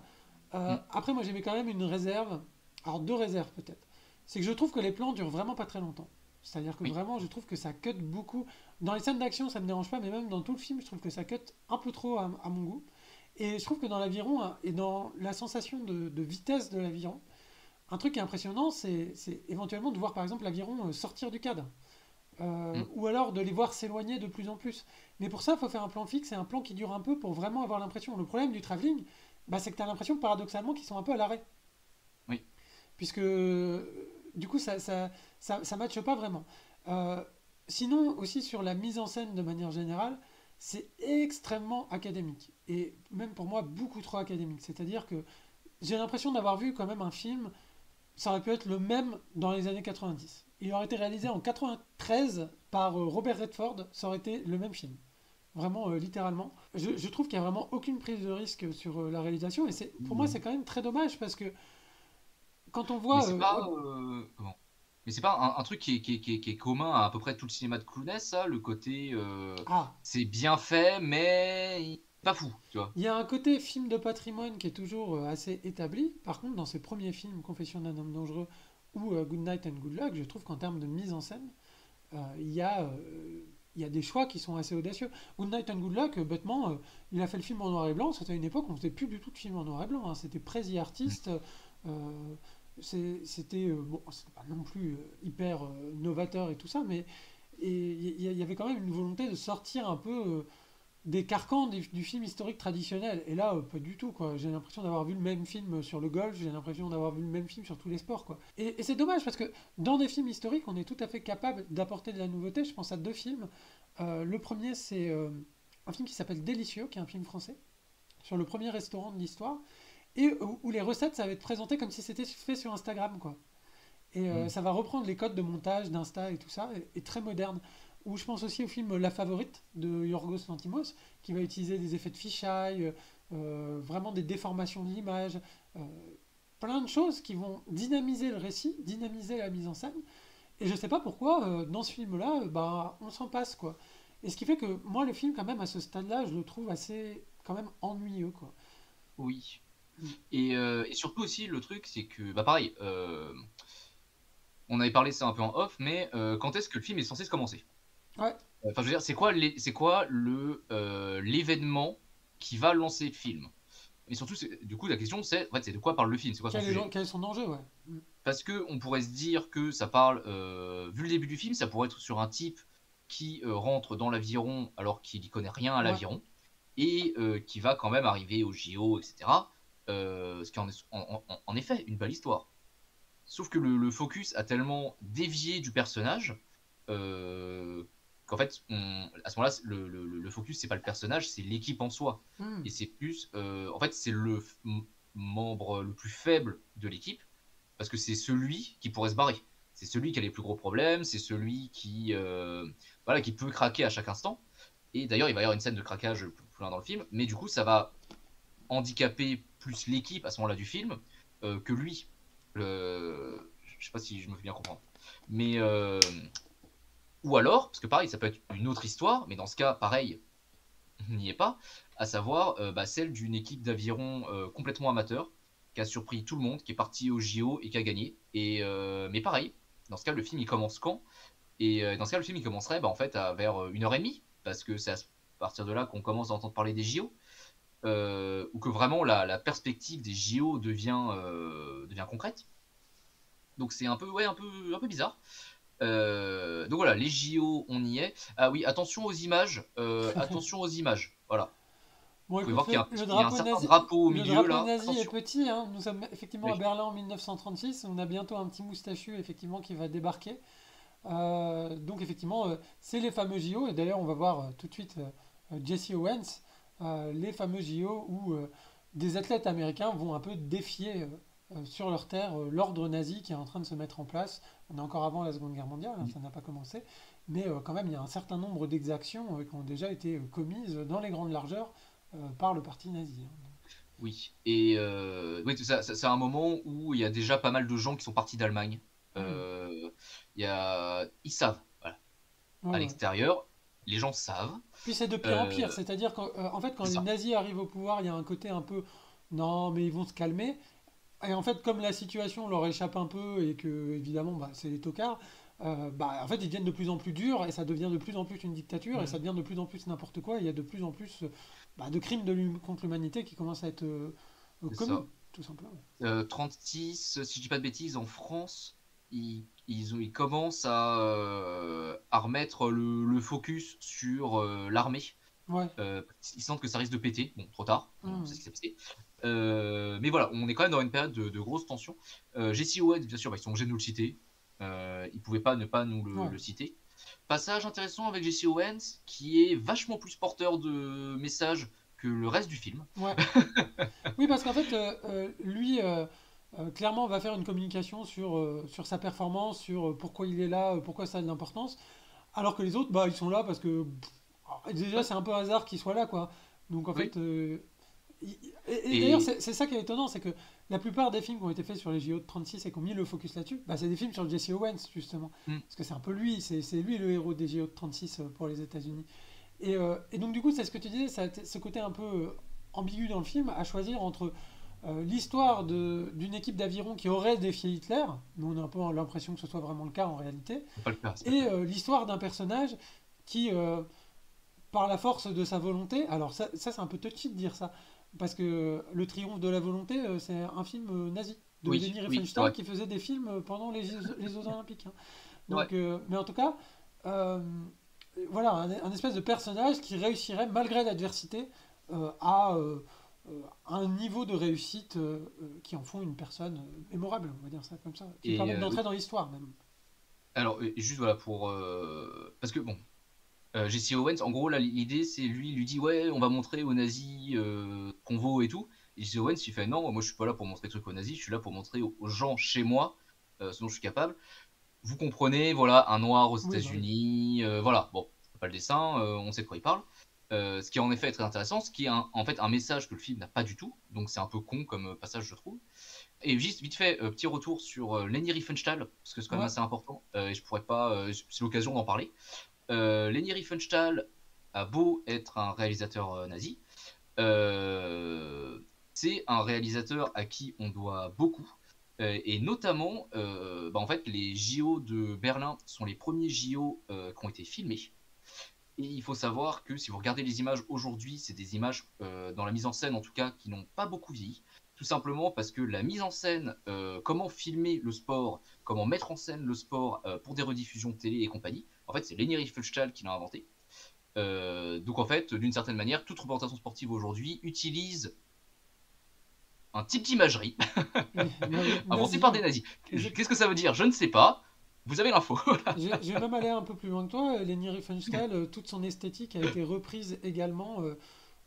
Mhm. Après, moi, j'avais quand même une réserve. Alors, deux réserves peut-être. C'est que je trouve que les plans durent vraiment pas très longtemps. C'est-à-dire que Oui. vraiment, je trouve que ça cut beaucoup. Dans les scènes d'action, ça me dérange pas, mais même dans tout le film, je trouve que ça cut un peu trop à mon goût. Et je trouve que dans l'aviron hein, et dans la sensation de vitesse de l'aviron, un truc qui est impressionnant, c'est éventuellement de voir par exemple l'aviron sortir du cadre. Mhm. Ou alors de les voir s'éloigner de plus en plus. Mais pour ça, il faut faire un plan fixe et un plan qui dure un peu pour vraiment avoir l'impression. Le problème du travelling, bah, c'est que tu as l'impression paradoxalement qu'ils sont un peu à l'arrêt. Oui. Puisque du coup, ça matche pas vraiment. Euh, Sinon, aussi sur la mise en scène de manière générale, c'est extrêmement académique. Et même pour moi, beaucoup trop académique. C'est-à-dire que j'ai l'impression d'avoir vu quand même un film, ça aurait pu être le même dans les années 90. Il aurait été réalisé en 93 par Robert Redford, ça aurait été le même film. Vraiment, littéralement. Je trouve qu'il n'y a vraiment aucune prise de risque sur la réalisation. Et pour moi, c'est Mhm. quand même très dommage parce que quand on Mais voit. c'est pas. Comment? Mais c'est pas un truc qui est commun à peu près tout le cinéma de Clooney, ça, le côté. Ah, C'est bien fait, mais pas fou, tu vois. il y a un côté film de patrimoine qui est toujours assez établi. Par contre, dans ses premiers films, Confession d'un homme dangereux ou Good Night and Good Luck, je trouve qu'en termes de mise en scène, il y a des choix qui sont assez audacieux. Good Night and Good Luck, bêtement, il a fait le film en noir et blanc. C'était une époque où on faisait plus du tout de film en noir et blanc, hein. C'était Crazy Mhm. Artist. C'était bon, c'était pas non plus hyper novateur et tout ça, mais il y avait quand même une volonté de sortir un peu des carcans du film historique traditionnel. Et là, pas du tout, quoi. J'ai l'impression d'avoir vu le même film sur le golf, j'ai l'impression d'avoir vu le même film sur tous les sports, quoi. Et c'est dommage parce que dans des films historiques, on est tout à fait capable d'apporter de la nouveauté. Je pense à deux films. Le premier, c'est un film qui s'appelle Délicieux, qui est un film français, sur le premier restaurant de l'histoire, et où les recettes, ça va être présenté comme si c'était fait sur Instagram, quoi. Et Mhm. ça va reprendre les codes de montage d'Insta et tout ça, et très moderne. Ou je pense aussi au film La Favorite de Yorgos Lanthimos, qui va utiliser des effets de fisheye, vraiment des déformations de l'image, euh, plein de choses qui vont dynamiser le récit, dynamiser la mise en scène. Et je sais pas pourquoi, dans ce film-là, bah, on s'en passe, quoi. Et ce qui fait que moi, le film, quand même, à ce stade-là, je le trouve assez, quand même, ennuyeux, quoi. Oui. Et surtout aussi, le truc, c'est que, bah pareil, on avait parlé ça un peu en off, mais quand est-ce que le film est censé se commencer? Ouais, Enfin, je veux dire, c'est quoi l'événement qui va lancer le film? Et surtout, du coup, la question, c'est en fait, c'est de quoi parle le film? C'est quoi son sujet? quel est son enjeu, ouais. parce que on pourrait se dire que ça parle, vu le début du film, ça pourrait être sur un type qui rentre dans l'aviron alors qu'il n'y connaît rien à Ouais. l'aviron et qui va quand même arriver au JO, etc. Ce qui en effet une belle histoire. Sauf que le focus a tellement dévié du personnage qu'en fait, à ce moment-là, le focus, c'est pas le personnage, c'est l'équipe en soi. Hmm. Et c'est plus. En fait, c'est membre le plus faible de l'équipe parce que c'est celui qui pourrait se barrer. C'est celui qui a les plus gros problèmes, c'est celui voilà, qui peut craquer à chaque instant. Et d'ailleurs, il va y avoir une scène de craquage plus loin dans le film, mais du coup, ça va handicaper plus l'équipe à ce moment-là du film que lui. Je sais pas si je me fais bien comprendre. Mais ou alors, parce que pareil, ça peut être une autre histoire, mais dans ce cas, pareil, on n'y est pas, à savoir celle d'une équipe d'aviron complètement amateur qui a surpris tout le monde, qui est parti au JO et qui a gagné. Mais pareil, dans ce cas, le film il commence quand? Et dans ce cas, le film il commencerait en fait vers 1h30, parce que c'est à partir de là qu'on commence à entendre parler des JO, ou que vraiment la perspective des JO devient concrète. Donc c'est un peu bizarre. Donc voilà, les JO, on y est. Ah oui, attention aux images. Attention aux images. Voilà. Bon, Vous pouvez écoute, voir qu'il y a le il y a un drapeau certain nazi, drapeau au le milieu drapeau là. nazi est Attention. petit, hein. Nous sommes effectivement à Oui. Berlin en 1936. On a bientôt un petit moustachu, effectivement, qui va débarquer. Donc, effectivement, c'est les fameux JO. Et d'ailleurs, on va voir tout de suite Jesse Owens, les fameux JO où des athlètes américains vont un peu défier sur leur terre l'ordre nazi qui est en train de se mettre en place. On est encore avant la Seconde Guerre mondiale, hein, ça n'a pas commencé. Mais quand même, il y a un certain nombre d'exactions qui ont déjà été commises dans les grandes largeurs par le parti nazi, hein. Oui. Et oui, c'est un moment où il y a déjà pas mal de gens qui sont partis d'Allemagne. Hmm. Ils savent. Voilà. Ouais, À ouais. l'extérieur, les gens savent. Puis c'est de pire en pire, Euh, c'est-à-dire qu'en fait, quand c'est les ça. nazis arrivent au pouvoir, il y a un côté un peu non, mais ils vont se calmer. Et en fait, comme la situation leur échappe un peu et que, évidemment, bah, c'est les tocards, en fait, ils deviennent de plus en plus durs et ça devient de plus en plus une dictature et ça Mhm. devient de plus en plus n'importe quoi. Et il y a de plus en plus de crimes contre l'humanité qui commencent à être C'est commis, ça. tout simplement. 36, si je dis pas de bêtises, en France, ils commencent à remettre le focus sur l'armée. Ouais. Ils sentent que ça risque de péter. Bon, trop tard, on sait Mhm. ce qui s'est passé. Mais voilà, on est quand même dans une période de grosses tensions. Jesse Owens, bien sûr, ils sont obligés de nous le citer. Ils pouvaient pas ne pas nous Ouais. le citer. Passage intéressant avec Jesse Owens, qui est vachement plus porteur de messages que le reste du film. Ouais. Oui, parce qu'en fait, lui, clairement, va faire une communication sur sa performance, sur pourquoi il est là, pourquoi ça a de l'importance. Alors que les autres, bah, ils sont là parce que déjà, Ouais, c'est un peu hasard qu'ils soient là, quoi. Donc en oui. fait, et d'ailleurs, Et c'est ça qui est étonnant, c'est que la plupart des films qui ont été faits sur les JO de 36 et qui ont mis le focus là-dessus, bah, c'est des films sur Jesse Owens, justement. hmm, Parce que c'est un peu lui, c'est lui le héros des JO de 36 pour les États-Unis. Et donc, du coup, c'est ce que tu disais, ce côté un peu ambigu dans le film, à choisir entre l'histoire d'une équipe d'aviron qui aurait défié Hitler, mais on a un peu l'impression que ce soit vraiment le cas en réalité, c'est pas le cas, c'est pas le et cas. l'histoire d'un personnage qui, par la force de sa volonté, alors ça c'est un peu touchy de dire ça, parce que Le Triomphe de la volonté, c'est un film nazi de Oui, Leni oui, c'est Riefenstahl vrai. qui faisait des films pendant les Jeux Olympiques, hein. C'est vrai. Donc, mais en tout cas, euh, voilà, un espèce de personnage qui réussirait malgré l'adversité à un niveau de réussite qui en font une personne mémorable, on va dire ça comme ça, qui Et permettent d'entrer oui. dans l'histoire même. Alors, juste voilà pour. Parce que bon, Jesse Owens, en gros, là, l'idée, c'est lui, il lui dit, ouais, on va montrer aux nazis qu'on vaut et tout. Et Jesse Owens, il fait, non, moi, je suis pas là pour montrer des trucs aux nazis, je suis là pour montrer aux gens chez moi ce dont je suis capable. Vous comprenez, voilà, un noir aux Oui, bah oui. États-Unis, voilà, bon, pas le dessin, on sait de quoi il parle. Ce qui est en effet très intéressant, ce qui est en fait un message que le film n'a pas du tout, donc c'est un peu con comme passage, je trouve. Et juste vite fait, petit retour sur Leni Riefenstahl, parce que c'est quand même Ouais. assez important, et je pourrais pas, c'est l'occasion d'en parler. Leni Riefenstahl a beau être un réalisateur nazi, euh, c'est un réalisateur à qui on doit beaucoup. Et notamment, en fait, les JO de Berlin sont les premiers JO qui ont été filmés. Et il faut savoir que si vous regardez les images aujourd'hui, c'est des images, dans la mise en scène en tout cas, qui n'ont pas beaucoup vieilli. tout simplement parce que la mise en scène, comment filmer le sport, comment mettre en scène le sport pour des rediffusions de télé et compagnie, en fait, c'est Leni Riefenstahl qui l'a inventé. Donc en fait, d'une certaine manière, toute représentation sportive aujourd'hui utilise un type d'imagerie Bah oui, inventé nazi, par hein. des nazis. Exact. Qu'est-ce que ça veut dire? Je ne sais pas. Vous avez l'info. Je vais même aller un peu plus loin que toi. Leni Riefenstahl, toute son esthétique a été reprise également,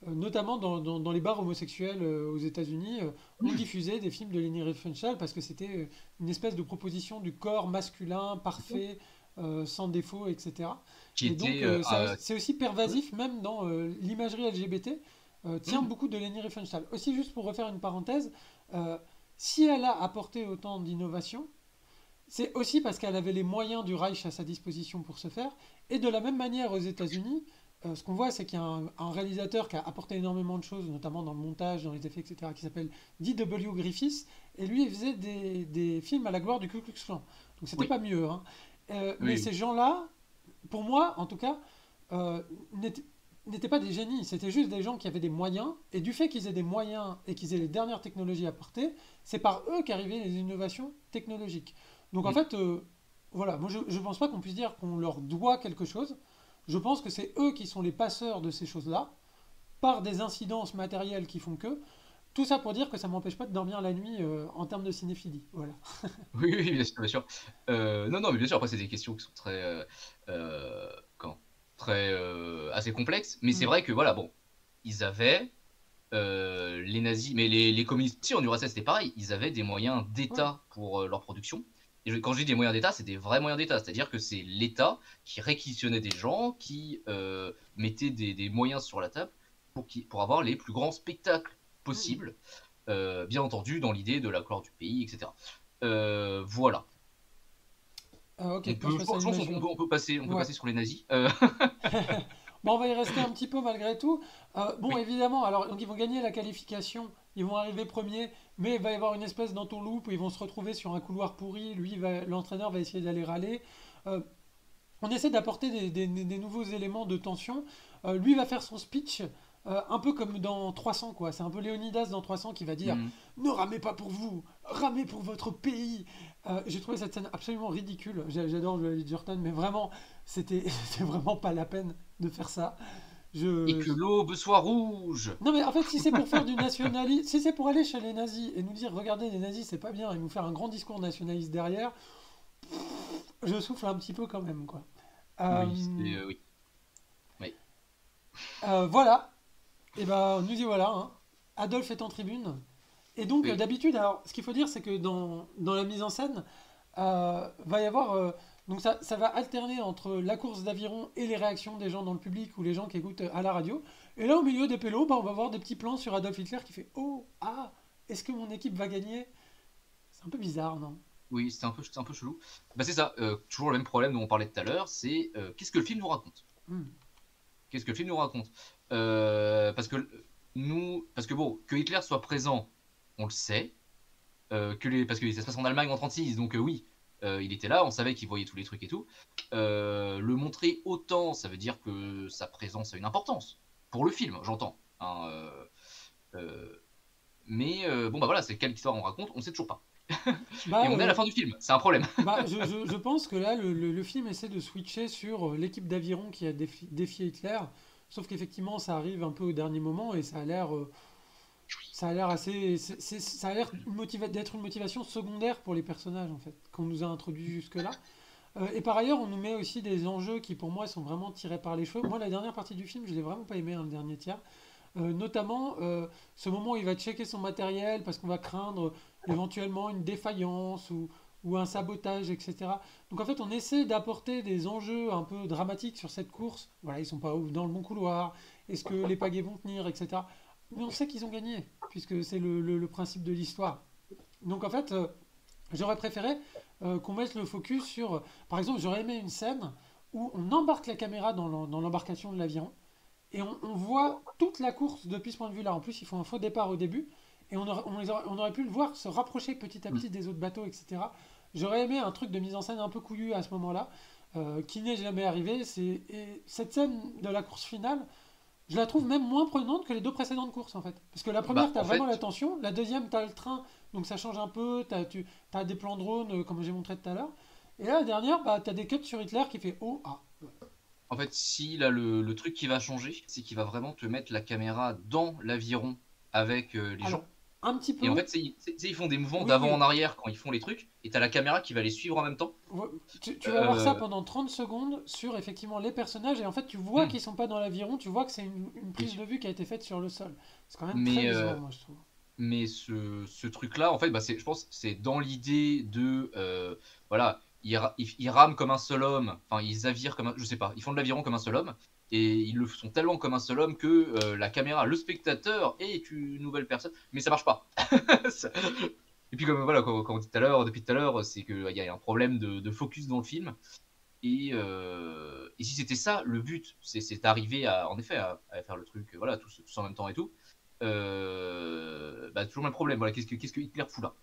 notamment dans les bars homosexuels aux États-Unis. On diffusait des films de Leni Riefenstahl parce que c'était une espèce de proposition du corps masculin parfait, sans défaut, etc. Qui Et donc, était c'est aussi pervasif, même dans l'imagerie LGBT, tient beaucoup de Leni Riefenstahl. Aussi, juste pour refaire une parenthèse, euh, si elle a apporté autant d'innovation, c'est aussi parce qu'elle avait les moyens du Reich à sa disposition pour ce faire. Et de la même manière aux États-Unis, ce qu'on voit, c'est qu'il y a un réalisateur qui a apporté énormément de choses, notamment dans le montage, dans les effets, etc., qui s'appelle D.W. Griffiths. Et lui, il faisait des films à la gloire du Ku Klux Klan. Donc c'était oui, pas mieux, hein. Mais oui, ces oui. gens-là, pour moi, en tout cas, euh, n'étaient n'étaient pas des génies. C'était juste des gens qui avaient des moyens. Et du fait qu'ils aient des moyens et qu'ils aient les dernières technologies à porter, c'est par eux qu'arrivaient les innovations technologiques. Donc en Mm. fait, voilà, moi je ne pense pas qu'on puisse dire qu'on leur doit quelque chose. Je pense que c'est eux qui sont les passeurs de ces choses-là, par des incidences matérielles qui font que. Tout ça pour dire que ça m'empêche pas de dormir la nuit en termes de cinéphilie. Voilà. Oui, oui, bien sûr, bien sûr. Non, non, mais bien sûr, après, c'est des questions qui sont très, comment, très, assez complexes. Mais c'est Mm. vrai que, voilà, bon, ils avaient, les nazis, mais les communistes aussi en URSS, c'était pareil. Ils avaient des moyens Ouais. d'État pour leur production. Et quand je dis des moyens d'État, c'est des vrais moyens d'État. C'est-à-dire que c'est l'État qui réquisitionnait des gens, qui mettait des moyens sur la table pour avoir les plus grands spectacles Mm. possibles. Bien entendu, dans l'idée de la gloire du pays, etc. Voilà. Ah, ok, On moi je peut, je passe à pense qu'on l'image. on peut Ouais. passer sur les nazis. Bon, on va y rester un petit peu malgré tout. Bon, Oui, évidemment, alors donc ils vont gagner la qualification, ils vont arriver premiers, mais il va y avoir une espèce d'entourloupe où ils vont se retrouver sur un couloir pourri. Lui, l'entraîneur va essayer d'aller râler. Euh, on essaie d'apporter des nouveaux éléments de tension. Lui va faire son speech. Un peu comme dans 300, quoi. C'est un peu Léonidas dans 300 qui va dire mm, ne ramez pas pour vous, ramez pour votre pays. J'ai trouvé cette scène absolument ridicule. J'adore Joel Jordan, mais vraiment, c'était vraiment pas la peine de faire ça. et Je... que l'aube soit rouge. Non, mais en fait, si c'est pour faire du nationalisme, si c'est pour aller chez les nazis et nous dire regardez, les nazis, c'est pas bien, et nous faire un grand discours nationaliste derrière, je souffle un petit peu quand même, quoi. Oui, c'est Euh, oui. Oui. voilà, et ben nous y voilà, hein. Adolphe est en tribune. Et donc, Oui. d'habitude, alors, ce qu'il faut dire, c'est que dans la mise en scène, va y avoir. Donc, ça va alterner entre la course d'aviron et les réactions des gens dans le public ou les gens qui écoutent à la radio. Et là, au milieu des pélos, bah, on va voir des petits plans sur Adolf Hitler qui fait oh, ah, est-ce que mon équipe va gagner? C'est un peu bizarre, non? Oui, c'est un peu chelou. Bah, c'est ça, toujours le même problème dont on parlait tout à l'heure, c'est qu'est-ce que le film nous raconte? Hmm. Qu'est-ce que le film nous raconte? Parce que parce que bon, que Hitler soit présent, on le sait. Parce que ça se passe en Allemagne en 36, donc oui, il était là, on savait qu'il voyait tous les trucs et tout. Le montrer autant, ça veut dire que sa présence a une importance pour le film, j'entends, hein, euh, mais bon bah voilà, c'est quelle histoire on raconte, on sait toujours pas. Et Bah, on est à la fin du film, c'est un problème. je pense que là, le film essaie de switcher sur l'équipe d'aviron qui a défié Hitler. Sauf qu'effectivement, ça arrive un peu au dernier moment et ça a l'air assez. Ça a l'air d'être une motivation secondaire pour les personnages, en fait, qu'on nous a introduits jusque-là. Et par ailleurs, on nous met aussi des enjeux qui, pour moi, sont vraiment tirés par les cheveux. Moi, la dernière partie du film, je l'ai vraiment pas aimé, hein, le dernier tiers. Notamment, ce moment où il va checker son matériel parce qu'on va craindre éventuellement une défaillance ou un sabotage, etc. Donc, en fait, on essaie d'apporter des enjeux un peu dramatiques sur cette course. Voilà, ils sont pas dans le bon couloir. Est-ce que les pagaies vont tenir, etc. Mais on sait qu'ils ont gagné, puisque c'est le principe de l'histoire. Donc en fait, j'aurais préféré qu'on mette le focus sur... Par exemple, j'aurais aimé une scène où on embarque la caméra dans l'embarcation de l'aviron et on voit toute la course depuis ce point de vue-là. En plus, ils font un faux départ au début et on aurait pu le voir se rapprocher petit à petit des autres bateaux, etc. J'aurais aimé un truc de mise en scène un peu couillu à ce moment-là, qui n'est jamais arrivé. Et cette scène de la course finale, Je la trouve même moins prenante que les deux précédentes courses en fait. Parce que la première, Bah, t'as en vraiment la fait, tension, la deuxième, t'as le train, donc ça change un peu, t'as des plans drone, comme j'ai montré tout à l'heure. Et là, la dernière, bah, t'as des cuts sur Hitler qui fait oh, ah. si là, le truc qui va changer, c'est qu'il va vraiment te mettre la caméra dans l'aviron avec les Alors, gens. un petit Et en peu, fait, ils font des mouvements oui, d'avant en oui. arrière quand ils font les trucs, et t'as la caméra qui va les suivre en même temps. Tu vas voir ça Euh, pendant 30 secondes sur effectivement les personnages, et en fait, tu vois hmm, qu'ils sont pas dans l'aviron, tu vois que c'est une prise oui. de vue qui a été faite sur le sol. C'est quand même très Mais, visuel, moi, je trouve. ce truc-là, en fait, bah, je pense que c'est dans l'idée de. Voilà, ils rament comme un seul homme, enfin, ils avirent comme un. Je sais pas, ils font de l'aviron comme un seul homme, et ils le font tellement comme un seul homme que la caméra, le spectateur est une nouvelle personne, mais ça marche pas. Ça- Et puis, comme voilà, comme on dit tout à l'heure, depuis tout à l'heure, c'est qu'il y a un problème de focus dans le film. Et si c'était ça, le but, c'est d'arriver à, en effet, à faire le truc, voilà, tous en même temps et tout. Bah, toujours le même problème. Voilà, qu'est-ce que Hitler fout là?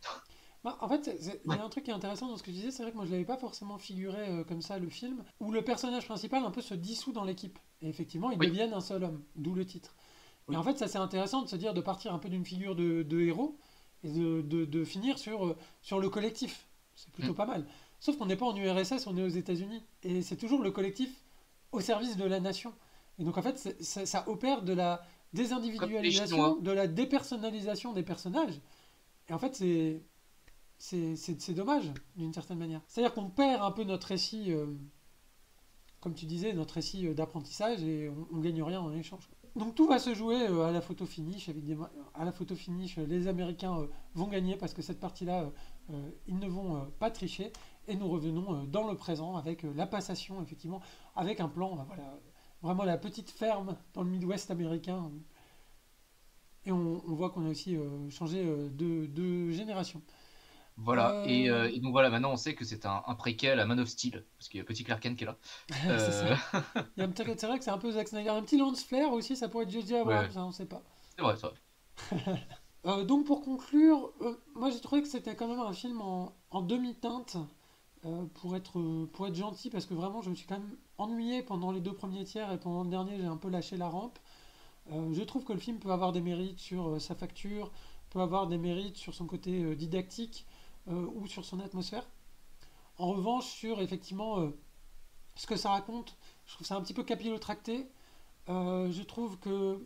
Bah, en fait, il y a un truc qui est intéressant dans ce que je disais, c'est vrai que moi je l'avais pas forcément figuré comme ça le film, où le personnage principal un peu se dissout dans l'équipe. Et effectivement, ils Oui, deviennent un seul homme, d'où le titre. Et en oui. fait, ça c'est intéressant de se dire de partir un peu d'une figure de héros et de finir sur le collectif. C'est plutôt Mm. pas mal. Sauf qu'on n'est pas en URSS, on est aux États-Unis. Et c'est toujours le collectif au service de la nation. Et donc en fait, ça opère de la Comme les désindividualisation, Chinois. de la dépersonnalisation des personnages. Et en fait, c'est dommage d'une certaine manière. C'est-à-dire qu'on perd un peu notre récit, comme tu disais, notre récit d'apprentissage et on gagne rien en échange. Donc tout va se jouer à la photo finish. Évidemment, à la photo finish, les Américains vont gagner parce que cette partie-là, ils ne vont pas tricher. Et nous revenons dans le présent avec la passation, effectivement, avec un plan, voilà, vraiment la petite ferme dans le Midwest américain. Et on voit qu'on a aussi changé de génération. Voilà. Euh, Et donc voilà, maintenant on sait que c'est un préquel à Man of Steel, parce qu'il y a petit Clark Kent qui est là. c'est ça. Euh, Il y a c'est vrai que c'est un peu Zack Snyder. Un petit Lance Flair aussi, ça pourrait être J.J. Abrams, ouais, hein, on sait pas. c'est vrai. Donc pour conclure, moi j'ai trouvé que c'était quand même un film en demi-teinte, pour être gentil, parce que vraiment je me suis quand même ennuyé pendant les deux premiers tiers et pendant le dernier j'ai un peu lâché la rampe. Je trouve que le film peut avoir des mérites sur sa facture, peut avoir des mérites sur son côté didactique ou sur son atmosphère. En revanche, sur effectivement ce que ça raconte, je trouve ça un petit peu capillotracté. Je trouve que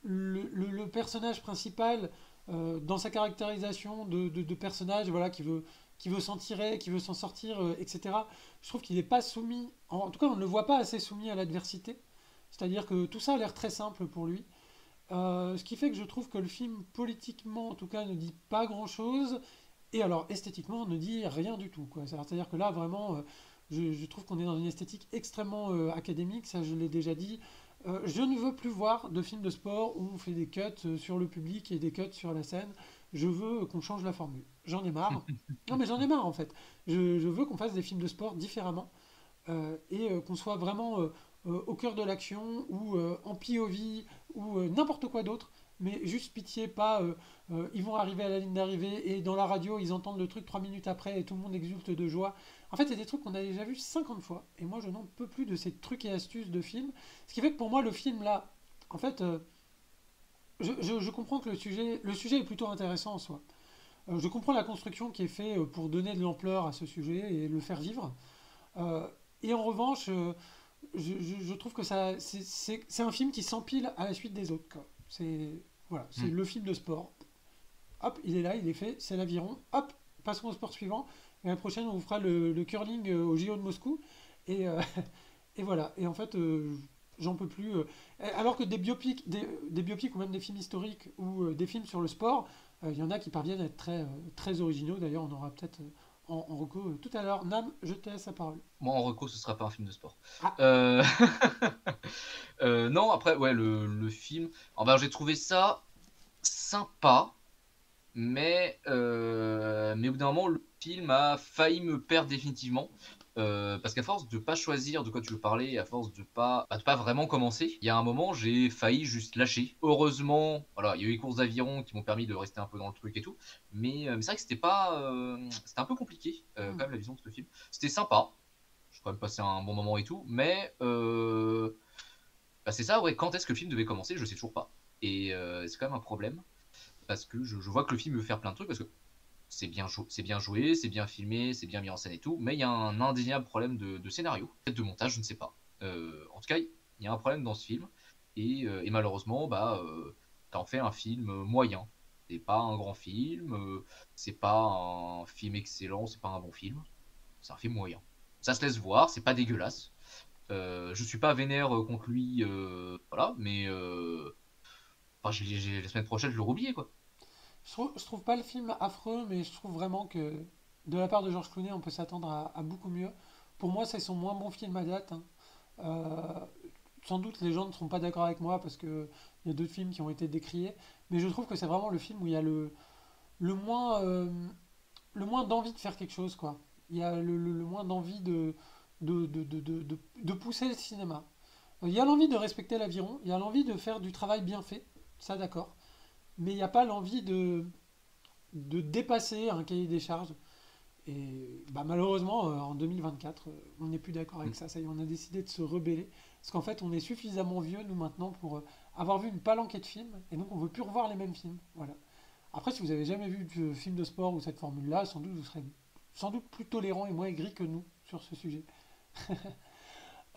le personnage principal, dans sa caractérisation de personnage, voilà, qui veut s'en tirer, qui veut s'en sortir, etc., je trouve qu'il n'est pas soumis, en tout cas on ne le voit pas assez soumis à l'adversité. C'est-à-dire que tout ça a l'air très simple pour lui. Ce qui fait que je trouve que le film, politiquement en tout cas, ne dit pas grand-chose. Et alors, esthétiquement, ne dit rien du tout, quoi. C'est-à-dire que là, vraiment, je trouve qu'on est dans une esthétique extrêmement académique, ça je l'ai déjà dit. Je ne veux plus voir de films de sport où on fait des cuts sur le public et des cuts sur la scène. Je veux qu'on change la formule. J'en ai marre. Non, mais j'en ai marre en fait. Je veux qu'on fasse des films de sport différemment et qu'on soit vraiment au cœur de l'action ou en POV ou n'importe quoi d'autre. Mais juste pitié, pas ils vont arriver à la ligne d'arrivée et dans la radio ils entendent le truc 3 minutes après et tout le monde exulte de joie. En fait, c'est des trucs qu'on a déjà vus 50 fois et moi je n'en peux plus de ces trucs et astuces de films. Ce qui fait que pour moi, le film là, en fait, je comprends que le sujet est plutôt intéressant en soi. Je comprends la construction qui est faite pour donner de l'ampleur à ce sujet et le faire vivre. Euh, et en revanche, je trouve que c'est un film qui s'empile à la suite des autres, quoi. C'est voilà, c'est Hmm. le film de sport. Hop, il est là, il est fait, c'est l'aviron. Hop, passons au sport suivant. Et la prochaine, on vous fera le curling au JO de Moscou. Et, et voilà. Et en fait, j'en peux plus. Alors que des biopics ou même des films historiques ou des films sur le sport, il y en a qui parviennent à être très, très originaux. D'ailleurs, on aura peut-être en reco tout à l'heure. Nam, je te laisse la parole. Moi en reco, ce sera pas un film de sport. Ah, Euh, non, après, ouais, le film. Enfin, j'ai trouvé ça sympa. Mais au bout d'un moment, le film a failli me perdre définitivement. Parce qu'à force de pas choisir de quoi tu veux parler, à force de pas vraiment commencer, il y a un moment, j'ai failli juste lâcher. Heureusement, voilà, il y a eu les courses d'aviron qui m'ont permis de rester un peu dans le truc et tout. Mais c'est vrai que c'était un peu compliqué, hmm. quand même, la vision de ce film. C'était sympa. J'ai quand même passé un bon moment et tout. Mais Bah, c'est ça, ouais. Quand est-ce que le film devait commencer? Je sais toujours pas. Et c'est quand même un problème parce que je vois que le film veut faire plein de trucs parce que c'est bien joué, c'est bien filmé, c'est bien mis en scène et tout, mais il y a un indéniable problème de scénario, peut-être de montage, je ne sais pas. En tout cas, il y a un problème dans ce film et malheureusement, bah, t'en fais un film moyen. C'est pas un grand film, c'est pas un film excellent, c'est pas un bon film, c'est un film moyen. Ça se laisse voir, c'est pas dégueulasse. Je suis pas vénère contre lui, voilà, mais enfin, la semaine prochaine, je le oublié quoi. Je trouve pas le film affreux, mais je trouve vraiment que de la part de George Clooney, on peut s'attendre à beaucoup mieux. Pour moi, c'est son moins bon film à date, hein. Euh, Sans doute les gens ne seront pas d'accord avec moi parce que il y a d'autres films qui ont été décriés, mais je trouve que c'est vraiment le film où il y a le moins, le moins d'envie de faire quelque chose, quoi. Il y a le moins d'envie de pousser le cinéma. Il y a l'envie de respecter l'aviron, il y a l'envie de faire du travail bien fait, ça d'accord, mais il n'y a pas l'envie de dépasser un cahier des charges. Et bah, malheureusement, en 2024, on n'est plus d'accord avec Mm. ça. Ça y est, on a décidé de se rebeller. Parce qu'en fait, on est suffisamment vieux, nous, maintenant, pour avoir vu une palanquée de films. Et donc, on ne veut plus revoir les mêmes films. Voilà. Après, si vous avez jamais vu de film de sport ou cette formule-là, sans doute vous serez sans doute plus tolérant et moins aigri que nous sur ce sujet.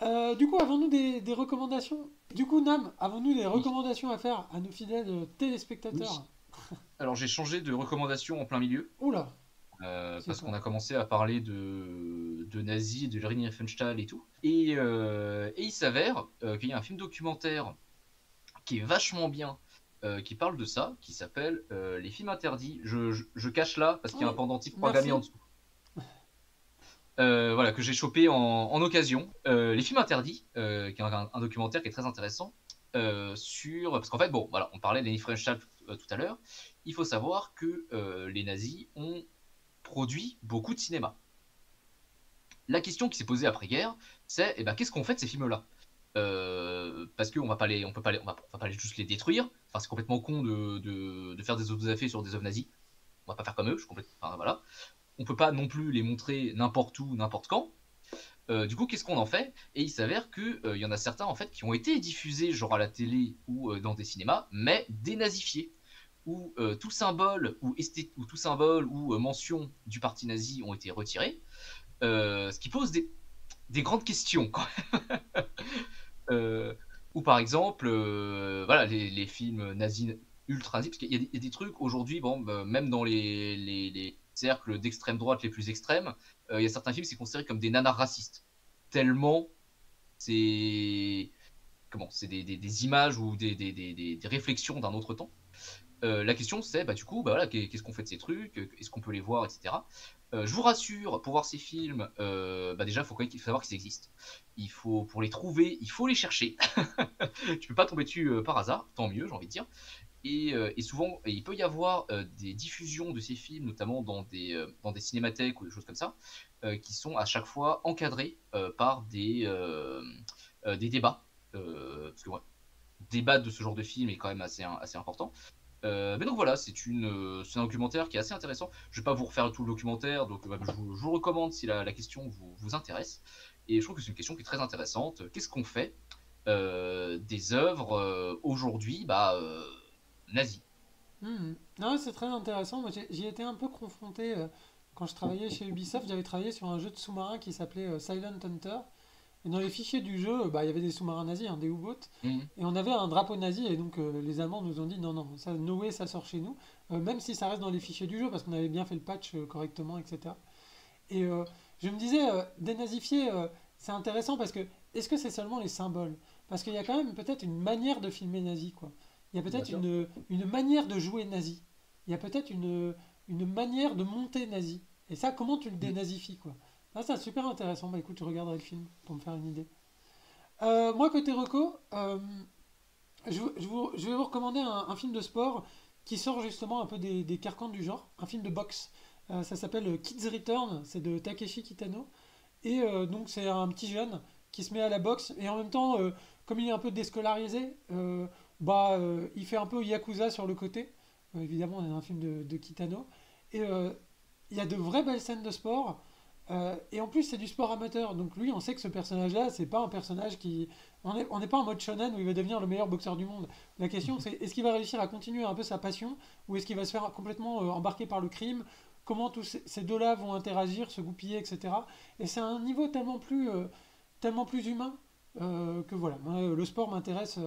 Du coup, avons-nous des recommandations? Du coup, Nam, avons-nous des Oui. recommandations à faire à nos fidèles téléspectateurs? Oui. Alors j'ai changé de recommandation en plein milieu, Oula, c'est parce qu'on quoi? a commencé à parler de nazis, de Leni Riefenstahl et tout. Et il s'avère qu'il y a un film documentaire qui est vachement bien, qui parle de ça, qui s'appelle Les films interdits. Je cache là parce qu'il y a un Oui, pendentif programmé en merci. dessous. Voilà, que j'ai chopé en occasion. Les films interdits, qui est un documentaire qui est très intéressant, sur... Parce qu'en fait, bon, voilà, on parlait d'Annie Frenchal tout à l'heure. Il faut savoir que les nazis ont produit beaucoup de cinéma. La question qui s'est posée après-guerre, c'est eh ben, qu'est-ce qu'on fait de ces films-là? Parce qu'on va pas les, on peut pas les, on va pas juste les détruire. Enfin, c'est complètement con de faire des autres effets sur des œuvres nazies. On va pas faire comme eux. Enfin, voilà. On peut pas non plus les montrer n'importe où, n'importe quand. Du coup, qu'est-ce qu'on en fait? Et il s'avère que y en a certains en fait qui ont été diffusés genre à la télé ou dans des cinémas, mais dénazifiés, où tout symbole ou mention du parti nazi ont été retirés, ce qui pose des grandes questions. Euh, ou par exemple, voilà, les films nazis ultra nazis, parce qu'il y a des trucs aujourd'hui, bon, bah, même dans les cercles d'extrême droite les plus extrêmes, il y a certains films c'est considéré comme des nanars racistes. Tellement c'est c'est des images ou des réflexions d'un autre temps. La question c'est, bah, du coup, bah, voilà, qu'est-ce qu'on fait de ces trucs? Est-ce qu'on peut les voir, etc. Je vous rassure, pour voir ces films, bah, déjà, il faut savoir qu'ils existent. Pour les trouver, il faut les chercher. Tu peux pas tomber dessus par hasard, tant mieux, j'ai envie de dire. Et souvent, il peut y avoir des diffusions de ces films, notamment dans des cinémathèques ou des choses comme ça, qui sont à chaque fois encadrées par des débats. Parce que ouais, débattre de ce genre de film est quand même assez important. Mais donc voilà, c'est un documentaire qui est assez intéressant. Je vais pas vous refaire tout le documentaire, donc je vous recommande si la question vous intéresse. Et je trouve que c'est une question qui est très intéressante. Qu'est-ce qu'on fait des œuvres aujourd'hui nazies? Non, c'est très intéressant. Moi, j'y étais un peu confronté quand je travaillais chez Ubisoft. J'avais travaillé sur un jeu de sous-marin qui s'appelait Silent Hunter. Et dans les fichiers du jeu, bah, il y avait des sous-marins nazis, hein, des U-boats. Mhm. Et on avait un drapeau nazi. Et donc, les Allemands nous ont dit non, non, ça, no way, ça sort chez nous. Même si ça reste dans les fichiers du jeu, parce qu'on avait bien fait le patch correctement, etc. Et je me disais, dénazifier, c'est intéressant parce que est-ce que c'est seulement les symboles? Parce qu'il y a quand même peut-être une manière de filmer nazi, quoi. Il y a Bien peut-être sûr. une manière de jouer nazi. Il y a peut-être une manière de monter nazi. Et ça, comment tu le Mhm. dénazifies, quoi? Ah, c'est super intéressant. Bah écoute, je regarderai le film pour me faire une idée. Moi, côté reco, je vais vous recommander un film de sport qui sort justement un peu des carcans du genre. Un film de boxe. Ça s'appelle Kids Return. C'est de Takeshi Kitano. Et donc c'est un petit jeune qui se met à la boxe et en même temps, comme il est un peu déscolarisé, il fait un peu Yakuza sur le côté. Évidemment, on est dans un film de Kitano. Et il y a de vraies belles scènes de sport. Et en plus, c'est du sport amateur. Donc lui, on sait que ce personnage-là, c'est pas un personnage qui... On n'est pas en mode shonen où il va devenir le meilleur boxeur du monde. La question, c'est est-ce qu'il va réussir à continuer un peu sa passion ou est-ce qu'il va se faire complètement embarquer par le crime? Comment tous ces deux-là vont interagir, se goupiller, etc. Et c'est un niveau tellement plus humain que voilà. Moi, le sport m'intéresse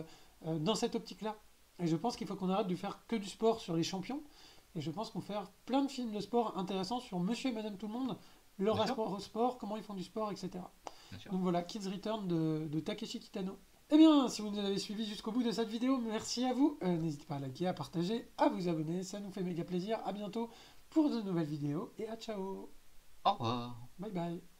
dans cette optique-là. Et je pense qu'il faut qu'on arrête de faire que du sport sur les champions. Et je pense qu'on fait plein de films de sport intéressants sur Monsieur et Madame Tout le Monde, leur Bien sûr, rapport au sport, comment ils font du sport, etc. bien sûr. Donc voilà, Kids Return de Takeshi Kitano. Eh bien, si vous nous avez suivis jusqu'au bout de cette vidéo, merci à vous. N'hésitez pas à liker, à partager, à vous abonner, ça nous fait méga plaisir. À bientôt pour de nouvelles vidéos et à ciao. Au revoir. Bye bye.